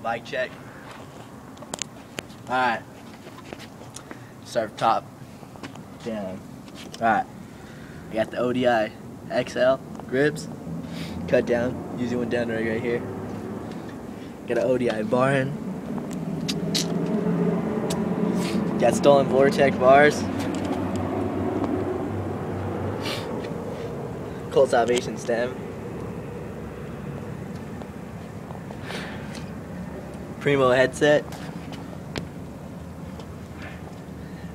Mic check. Alright. Start from top down. Alright. I got the ODI XL grips. Cut down. Using one down right here. Got an ODI barn. Got stolen Vortex bars. Cold Salvation stem. Primo headset.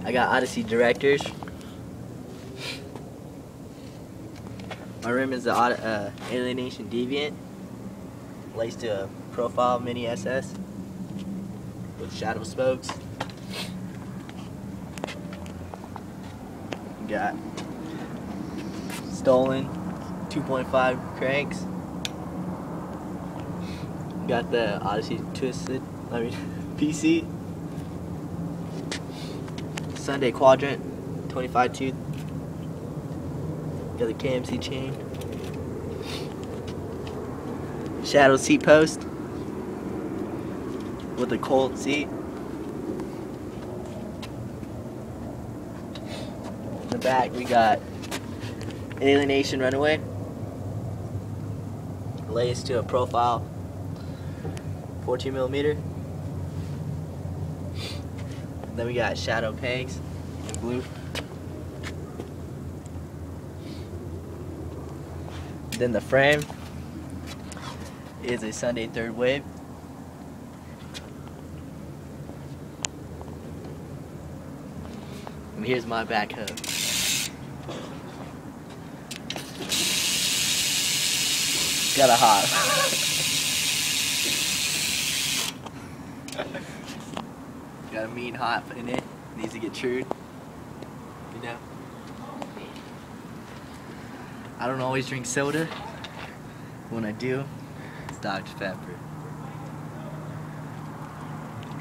I got Odyssey directors. My rim is the Alienation Deviant, laced to a Profile Mini SS with shadow spokes. Got stolen 2.5 cranks. Got the Odyssey PC. Sunday Quadrant 25 tooth. Got the KMC chain. Shadow seat post with a Colt seat. In the back we got Alienation Runaway, laced to a Profile 14mm. Then we got Shadow pegs in blue. Then the frame is a Sunday third wave. And here's my back hub. Got a hop. Got a mean hop in it. Needs to get trued. You know. I don't always drink soda. When I do, it's Dr. Pepper.